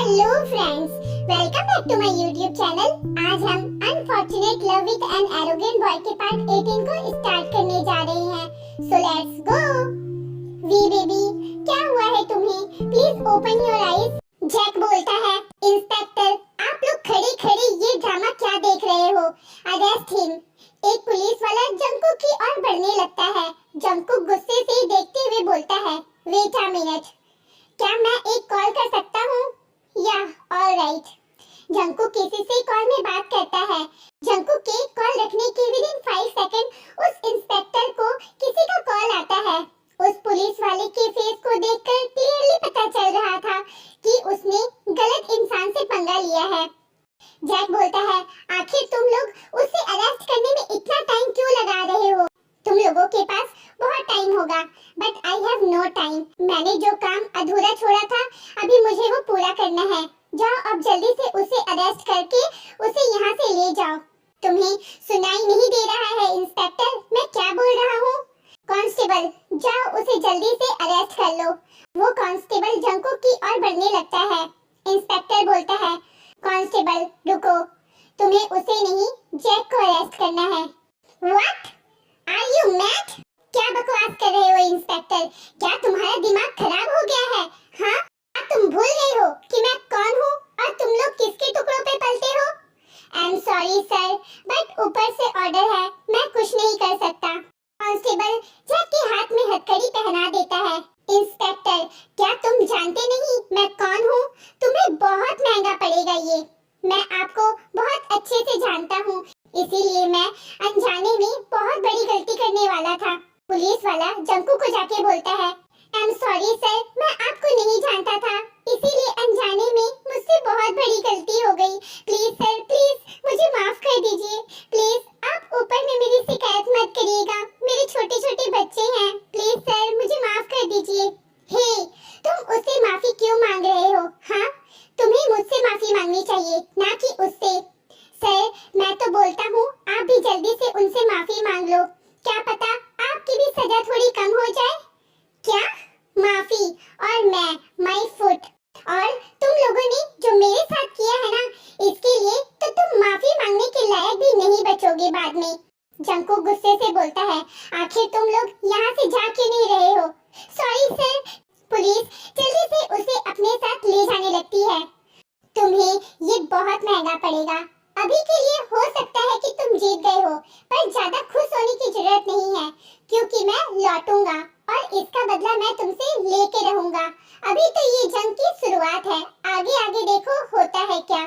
Hello friends, welcome back to my YouTube channel. आज हम unfortunate love with an arrogant boy के part 18 को start करने जा रहे हैं। So let's go. V baby, क्या हुआ है तुम्हें? Please open your eyes. Jack बोलता है, इंस्पेक्टर आप लोग खड़े खड़े ये ड्रामा क्या देख रहे हो? Arrest him. एक पुलिस वाला जंकुक की ओर बढ़ने लगता है। जंकुक गुस्से से देखते हुए बोलता है, वेट अ मिनट, क्या मैं एक कॉल कर सकता हूँ? या ऑलराइट। जंकुक किसी से कॉल में बात करता है। जंकुक के कॉल रखने के विदिन 5 सेकंड उस इंस्पेक्टर को किसी का कॉल आता है। उस पुलिस वाले के फेस को देखकर क्लियरली पता चल रहा था कि उसने गलत इंसान से पंगा लिया है। जैक बोलता है, आखिर तुम लोग उसे अरेस्ट करने में इतना टाइम क्यों लगा रहे हो? तुम लोगों के पास बहुत टाइम होगा, but I have no time. मैंने जो काम अधूरा छोड़ा था, अभी मुझे वो पूरा करना है। जाओ अब जल्दी से उसे अरेस्ट करके उसे यहाँ से ले जाओ। तुम्हें सुनाई नहीं दे रहा है इंस्पेक्टर, मैं क्या बोल रहा हूँ? कांस्टेबल, जाओ उसे जल्दी से अरेस्ट कर लो। वो कांस्टेबल जंकुक की ओर बढ़ने लगता है। इंस्पेक्टर बोलता है, कांस्टेबल रुको, तुम्हें उसे नहीं जैक को अरेस्ट करना है। व्हाट? Are you mad? क्या बकवास कर रहे हो इंस्पेक्टर? क्या तुम्हारा दिमाग खराब हो गया है? हाँ, क्या तुम भूल गए हो कि मैं कौन हूँ और तुम लोग किसके टुकड़ों पे पलते हो? I am sorry sir, but ऊपर से ऑर्डर है, मैं कुछ नहीं कर सकता। कांस्टेबल जैक के हाथ में हथकड़ी पहना देता है। इंस्पेक्टर, क्या तुम जानते नहीं मैं कौन हूँ? तुम्हें बहुत महंगा पड़ेगा ये। मैं आपको बहुत अच्छे से जानता हूँ, इसीलिए मैं अनजाने में बहुत बड़ी गलती करने वाला था। पुलिस वाला जंकू को जाके बोलता है, आई एम सॉरी सर, मैं आपको नहीं जानता था, इसीलिए अनजाने में मुझसे बहुत बड़ी गलती हो गई। प्लीज सर, प्लीज मुझे माफ कर दीजिए। प्लीज आप ऊपर में मेरी शिकायत मत करिएगा, मेरे छोटे छोटे बच्चे हैं। प्लीज सर मुझे माफ कर दीजिए। हे, तुम उससे माफी क्यों मांग रहे हो? हाँ, तुम्हें मुझसे माफी मांगनी चाहिए, ना कि उससे। सर मैं तो बोलता हूँ आप भी जल्दी से उनसे माफी मांग लो, क्या पता आपकी भी सजा थोड़ी कम हो जाए। क्या? माफी? और मैं माय फुट? और तुम लोगों ने जो मेरे साथ किया है ना, इसके लिए तो तुम माफी मांगने के लायक भी नहीं बचोगे बाद में। जंकू गुस्से से बोलता है, आखिर तुम लोग यहाँ से जा क्यों नहीं रहे हो? Sorry sir. पुलिस जल्दी से उसे अपने साथ ले जाने लगती है। तुम्हें ये बहुत महंगा पड़ेगा। अभी के लिए हो सकता है कि तुम जीत गए हो, पर ज्यादा खुश होने की जरूरत नहीं है, क्योंकि मैं लौटूंगा और इसका बदला मैं तुमसे लेके रहूंगा। अभी तो ये जंग की शुरुआत है, आगे आगे देखो होता है क्या।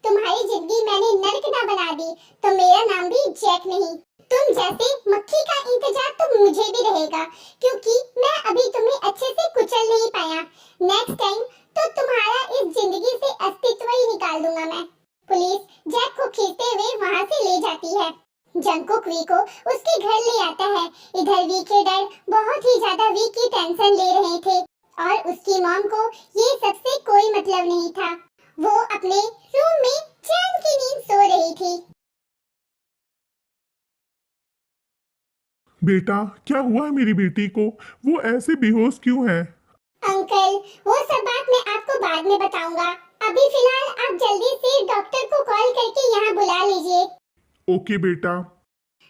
तुम्हारी जिंदगी मैंने नर्क ना बना दी तो मेरा नाम भी जैक नहीं। तुम जैसे मक्खी का इंतजार तो मुझे भी रहेगा, क्योंकि मैं अभी तुम्हें अच्छे से कुचल नहीं पाया। नेक्स्ट टाइम तो तुम्हारा इस जिंदगी से अस्तित्व ही निकाल दूंगा मैं। पुलिस जैक को खींचते हुए वहाँ से ले जाती है। जंकुक वी को उसके घर ले आता है। इधर वी के डैड बहुत ही ज्यादा वी की टेंशन ले रहे थे और उसकी मॉम को ये सबसे कोई मतलब नहीं था। वो अपने रूम में चैन की नींद सो रही थी। बेटा, क्या हुआ है मेरी बेटी को? वो ऐसे बेहोश क्यों है? अंकल, वो सब बात मैं आपको बाद में बताऊंगा। अभी फिलहाल आप जल्दी से डॉक्टर को कॉल करके यहाँ बुला लीजिए। ओके बेटा।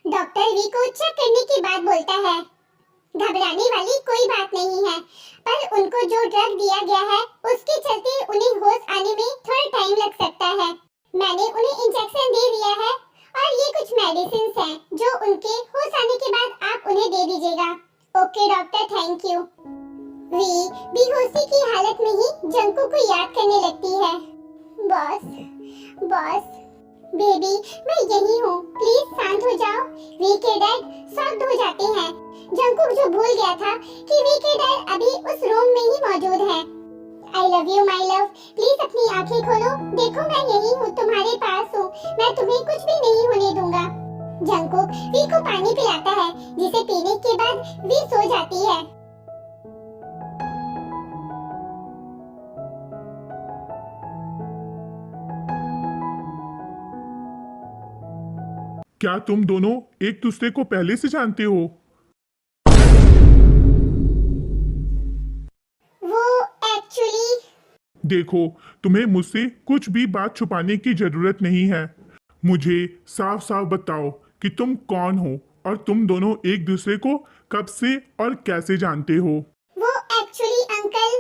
डॉक्टर वी को चेक करने के बाद बोलता है, घबराने वाली कोई बात नहीं है, पर उनको जो ड्रग दिया गया है उसके चलते उन्हें होश आने में थोड़ा टाइम लग सकता है। मैंने उन्हें इंजेक्शन दे दिया है और ये कुछ मेडिसिन हैं जो उनके होश आने के बाद आप उन्हें दे दीजिएगा। Okay doctor, thank you. V बेहोशी की हालत में ही जंकू को याद करने लगती है। बॉस, बॉस, बेबी मैं यही हूँ, प्लीज शांत हो जाओ। वी के डैड शॉक्ड हो जाते हैं। जंकुक जो भूल गया था कि वी के डैड अभी उस रूम में ही मौजूद हैं। आई love you my love, please अपनी आंखें खोलो, देखो मैं यही हूँ, तुम्हारे पास हूँ, मैं तुम्हें कुछ भी नहीं होने दूंगा। जंकुक वी को पानी पिलाता है, जिसे पीने के बाद वी सो जाती है। क्या तुम दोनों एक दूसरे को पहले से जानते हो? वो एक्चुअली देखो, तुम्हें मुझसे कुछ भी बात छुपाने की जरूरत नहीं है। मुझे साफ साफ बताओ कि तुम कौन हो और तुम दोनों एक दूसरे को कब से और कैसे जानते हो। वो एक्चुअली अंकल,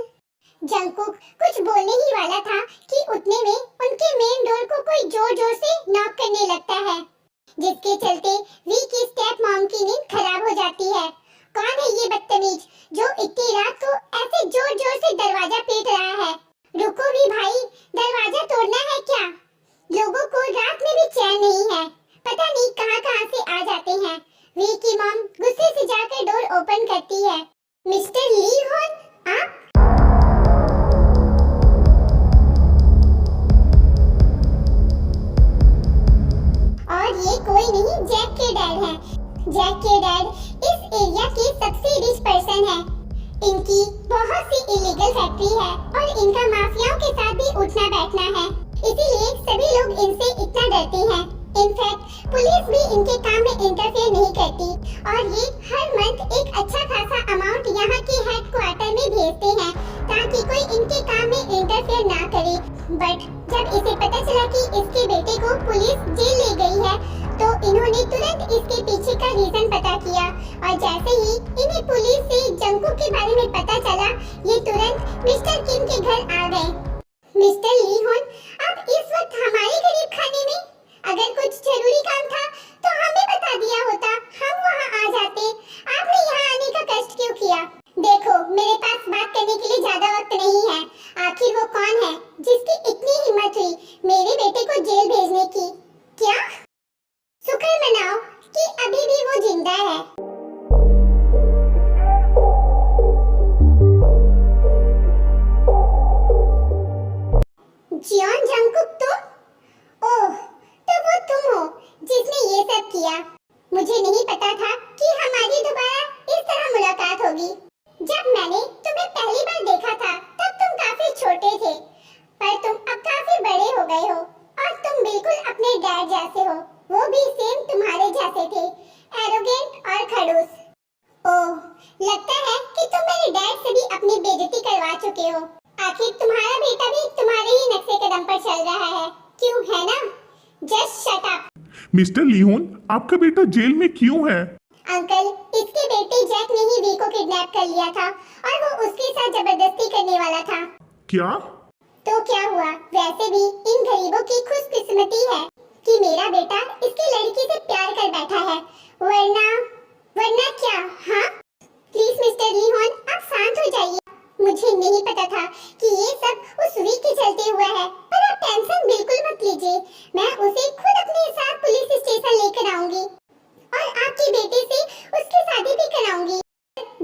जंकुक कुछ बोलने ही वाला था कि उतने में उनके मेन डोर को कोई जोर जोर से नॉक करने लगता है, जिसके चलते वी की स्टेप मॉम की नींद खराब हो जाती है। कौन है ये बदतमीज जो इतनी रात को ऐसे जोर जोर से दरवाजा पीट रहा है? रुको भी भाई, दरवाजा तोड़ना है क्या? लोगों को रात में भी चैन नहीं है, पता नहीं कहां कहां से आ जाते हैं। वी की मॉम गुस्से से जाकर डोर ओपन करती है। मिस्टर ली होन, आप? और ये कोई नहीं, जैक के डैड हैं। जैक के डैड इस एरिया के सबसे रिच पर्सन हैं। इनकी बहुत सी इलीगल फैक्ट्री है और इनका माफियाओं के साथ भी उठना बैठना है, इसीलिए सभी लोग इनसे इतना डरते हैं। इनफैक्ट पुलिस भी इनके काम में इंटरफेयर नहीं करती और ये हर मंथ एक अच्छा खासा अमाउंट यहाँ के हेडक्वार्टर में भेजते हैं ताकि कोई इनके काम में इंटरफेयर ना करे। बट जब इसे पता चला कि इसके बेटे को पुलिस जेल ले गई है तो इन्होंने तुरंत इसके पीछे का रीजन पता किया और जैसे ही इन्हें पुलिस से जंकुक के बारे में पता चला, ये तुरंत मिस्टर किम के घर आ गए। मिस्टर ली होन, आप इस वक्त हमारे करीब खाने में? अगर कुछ जरूरी काम था तो हमें बता दिया होता, हम वहाँ आ जाते। आपने यहाँ आने का कष्ट क्यों किया? देखो, मेरे पास बात करने के लिए ज्यादा वक्त नहीं है। आखिर वो कौन है जिसकी इतनी हिम्मत हुई मेरे बेटे को जेल भेजने की? क्या? शुक्र मनाओ कि अभी भी वो जिंदा है। जियोन जंकुक, तुम? ओह, तो वो तुम हो जिसने ये सब किया। मुझे नहीं पता था कि हमारी दोबारा इस तरह मुलाकात होगी। जब मैंने तुम्हें पहली बार देखा था तब तुम काफी छोटे थे, पर तुम अब काफी बड़े हो गए हो और तुम बिल्कुल अपने डैड जैसे हो, वो भी सेम तुम्हारे जैसे थे, एरोगेंट और खड़ूस। ओह, लगता है कि तुम मेरे डैड से भी अपनी बेइज्जती करवा चुके हो। आखिर तुम्हारा बेटा भी तुम्हारे ही नक्शे कदम पर चल रहा है, क्यों है ना? Just shut up. मिस्टर ली होन, आपका बेटा जेल में क्यों है? अंकल, इसके बेटे जैक ने ही वी को किडनैप कर लिया था और वो उसके साथ जबरदस्ती करने वाला था। क्या? तो क्या हुआ? वैसे भी इन गरीबों की खुशकिस्मती है कि मेरा बेटा इसकी लड़की से प्यार कर बैठा है, वरना क्या? हाँ, प्लीज मिस्टर ली होन, आप शांत हो जाइए। मुझे नहीं पता था कि ये सब उस वी के चलते हुआ है, पर आप टेंशन बिल्कुल मत लीजिए। मैं उसे खुद अपने साथ पुलिस स्टेशन लेकर आऊंगी और आपके बेटे से उसकी शादी भी कराऊंगी।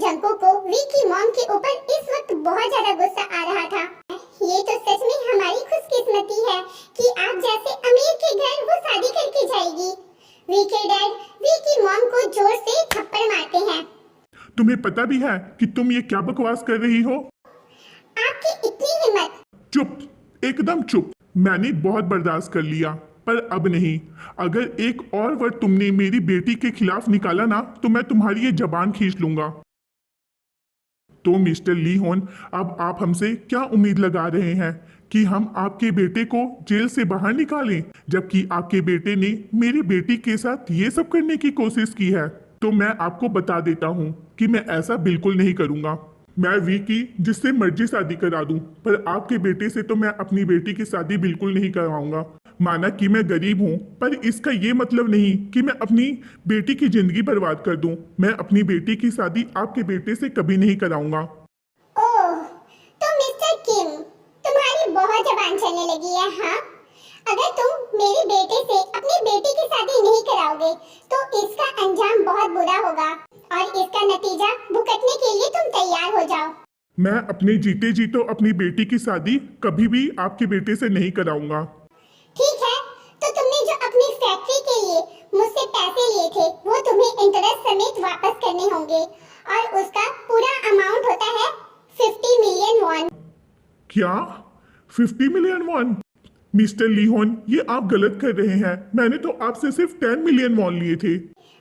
जंको को वी की मॉम के ऊपर इस वक्त बहुत ज्यादा गुस्सा आ रहा था। ये तो सच में हमारी खुशकिस्मती है कि आप जैसे अमीर के घर वो शादी करके जाएगी। वी के डैड वी की मॉम को जोर से थप्पड़ मारते हैं। तुम्हें पता भी है कि तुम ये क्या बकवास कर रही हो? आपकी इतनी हिम्मत! चुप, एकदम चुप। मैंने बहुत बर्दाश्त कर लिया, पर अब नहीं। अगर एक और वर्ड तुमने मेरी बेटी के खिलाफ निकाला ना तो मैं तुम्हारी ये जबान खींच लूंगा। तो मिस्टर ली होन, अब आप हमसे क्या उम्मीद लगा रहे हैं कि हम आपके बेटे को जेल से बाहर निकालें, जबकि आपके बेटे ने मेरी बेटी के साथ ये सब करने की कोशिश की है? तो मैं आपको बता देता हूँ कि मैं ऐसा बिल्कुल नहीं करूँगा। मैं वी की जिससे मर्जी शादी करा दूं, पर आपके बेटे से तो मैं अपनी बेटी की शादी बिल्कुल नहीं करवाऊंगा। माना कि मैं गरीब हूँ, पर इसका ये मतलब नहीं कि मैं अपनी बेटी की जिंदगी बर्बाद कर दूं। मैं अपनी बेटी की शादी आपके बेटे से कभी नहीं कराऊंगा। ओह, तो मिस्टर किम, तुम्हारी बहुत जबान चलने लगी है, हाँ? अगर तुम मेरे बेटे से अपनी बेटी की शादी नहीं कराओगे तो इसका अंजाम बहुत बुरा होगा और इसका नतीजा भुगतने के लिए तुम तैयार हो जाओ। मैं अपने जीते जी तो अपनी बेटी की शादी कभी भी आपके बेटे से नहीं कराऊंगा। ठीक है, तो तुमने जो अपनी फैक्ट्री के लिए मुझसे पैसे लिए थे वो तुम्हें इंटरेस्ट समेत वापस करने होंगे और उसका पूरा अमाउंट होता है 50 मिलियन वॉन। क्या? 50 मिलियन वॉन? मिस्टर ली होन, ये आप गलत कर रहे हैं। मैंने तो आपसे सिर्फ 10 मिलियन वॉन लिए थे।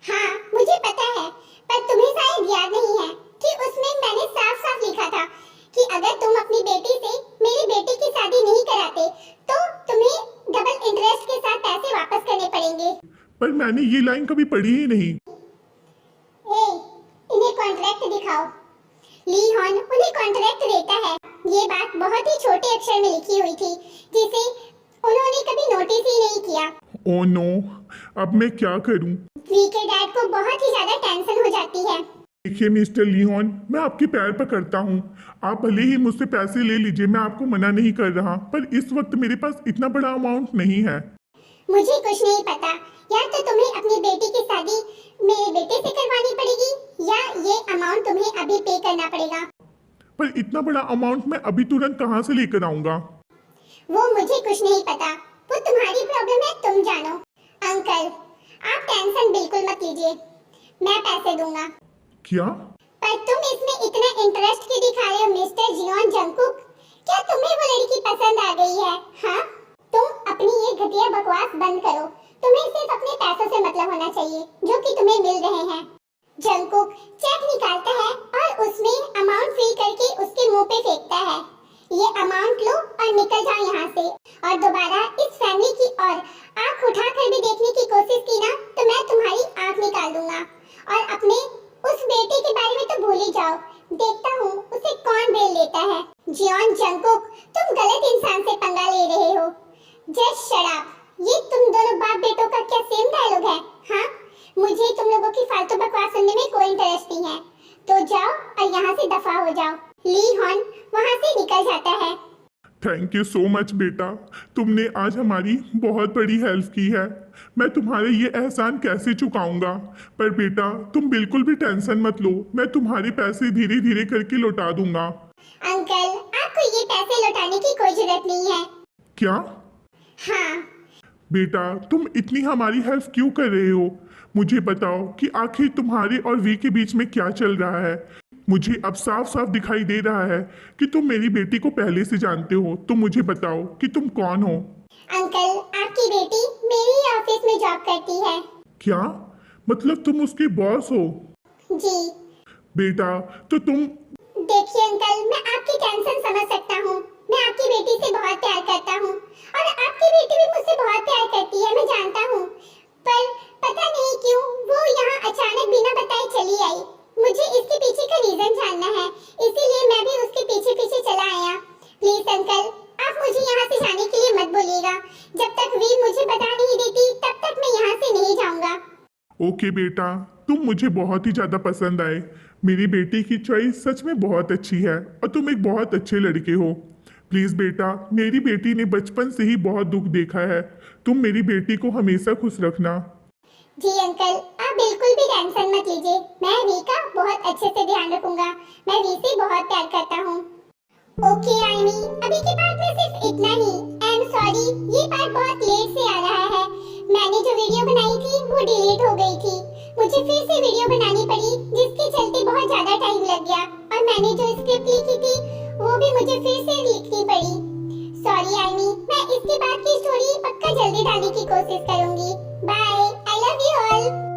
हाँ, मुझे पता है, पर तुम्हें शायद याद नहीं है कि उसमें मैंने साफ साफ लिखा था कि अगर तुम अपनी बेटी से मेरी बेटी की शादी नहीं कराते तो तुम्हें डबल इंटरेस्ट के साथ पैसे वापस करने पड़ेंगे। पर मैंने ये लाइन कभी पढ़ी ही नहीं। हे, इन्हें कॉन्ट्रैक्ट दिखाओ। ली हॉन उन्हें कॉन्ट्रैक्ट देता है। ये बात बहुत ही छोटे अक्षर में लिखी हुई थी जिसे उन्होंने कभी नोटिस ही नहीं किया। ओह नो, अब मैं क्या करूं? वी के डैड को बहुत ही ज्यादा टेंशन हो जाती है। देखिए मिस्टर लियोन, मैं आपके पैर पकड़ता हूँ। आप भले ही मुझसे पैसे ले लीजिए, मैं आपको मना नहीं कर रहा, पर इस वक्त मेरे पास इतना बड़ा अमाउंट नहीं है। मुझे कुछ नहीं पता, या तो तुम्हें अपनी बेटी की शादी मेरे बेटे से करवानी पड़ेगी या ये अमाउंट तुम्हें अभी पे करना पड़ेगा। पर इतना बड़ा अमाउंट मैं अभी तुरंत कहाँ से लेकर आऊंगा? वो मुझे कुछ नहीं पता, वो तुम्हारी प्रॉब्लम है, तुम जानो। अंकल, आप टेंशन बिल्कुल मत लीजिए, मैं पैसे दूंगा। क्या? पर तुम इसमें इतना इंटरेस्ट क्यों दिखा रहे हो मिस्टर जियोन जंगकुक? क्या तुम्हें वो लड़की पसंद आ गई है? हाँ, तुम अपनी ये घटिया बकवास बंद करो। तुम्हें सिर्फ अपने पैसों से मतलब होना चाहिए जो कि तुम्हें मिल रहे हैं। जंगकुक चेक निकालता है और उसमें अमाउंट फिल करके उसके मुंह पे फेंकता है। ये अमाउंट लो और निकल जाओ यहाँ से, और दोबारा इस फैमिली की और आंख उठाकर भी देखने की कोशिश की ना तो मैं तुम्हारी आंख निकाल दूंगा। और अपने उस बेटे के बारे में तो भूल ही जाओ, देखता हूँ उसे कौन बेल लेता है। जियोन जंगकुक, तुम गलत इंसान से पंगा ले रहे हो। Just shut up. ये तुम दोनों बाप बेटों का क्या सेम डायलॉग है? हाँ, मुझे तुम लोगों की फालतू बकवास सुनने में कोई इंटरेस्ट नहीं है, तो जाओ और यहाँ से दफा हो जाओ। ली हॉन वहाँ से निकल जाता है। थैंक यू सो मच बेटा, तुमने आज हमारी बहुत बड़ी हेल्प की है। मैं तुम्हारे ये एहसान कैसे चुकाऊंगा? पर बेटा तुम बिल्कुल भी टेंशन मत लो, मैं तुम्हारे पैसे धीरे धीरे करके लौटा दूंगा। अंकल, आपको ये पैसे लौटाने की कोई जरूरत नहीं है। क्या? हाँ, बेटा तुम इतनी हमारी हेल्प क्यों कर रहे हो? मुझे बताओ कि आखिर तुम्हारे और वी के बीच में क्या चल रहा है। मुझे अब साफ साफ दिखाई दे रहा है कि तुम मेरी बेटी को पहले से जानते हो। तो मुझे बताओ कि तुम कौन हो? अंकल, आपकी बेटी मेरे ही ऑफिस में जॉब करती है। क्या मतलब तुम उसके बॉस हो? जी। बेटा तो तुम देखिए अंकल, मैं आपकी टेंशन समझ सकता हूँ। मैं आपकी बेटी से बहुत प्यार करता हूँ और आपकी बेटी भी मुझसे बहुत प्यार करती है, मैं जानता हूँ। पर पता नहीं क्यों वो यहाँ अचानक बिना बताए चली आई। मुझे इसके पीछे का रीजन जानना है, इसीलिए मैं भी उसके पीछे पीछे चला आया। प्लीज अंकल, आप मुझे यहाँ से जाने के लिए मत बोलिएगा। जब तक वी मुझे बता नहीं देती तब तक मैं यहाँ से नहीं जाऊँगा। ओके बेटा, तुम मुझे बहुत ही ज़्यादा पसंद आए। मेरी बेटी की चॉइस सच में बहुत अच्छी है और तुम एक बहुत अच्छे लड़के हो। प्लीज़ बेटा, मेरी बेटी ने बचपन से ही बहुत दुख देखा है, तुम मेरी बेटी को हमेशा खुश रखना। जी अंकल, आप बिल्कुल भी टेंशन मत लीजिए, मैं वी का बहुत अच्छे से ध्यान रखूंगा। मैं वी से बहुत प्यार करता हूँ। ओके आईनी, अभी के पार्ट में सिर्फ इतना ही। आई एम सॉरी, ये पार्ट बहुत लेट से आ रहा है। मैंने जो वीडियो बनाई थी वो डिलीट हो गई थी। मुझे फिर से वीडियो बनानी पड़ी जिसके चलते बहुत ज्यादा टाइम लग गया, और मैंने जो स्क्रिप्ट लिखी थी वो भी मुझे फिर से लिखनी पड़ी। सॉरी आईनी, मैं इसके बाद की स्टोरी पक्का जल्दी डालने की कोशिश करूंगी। Bye, I love you all.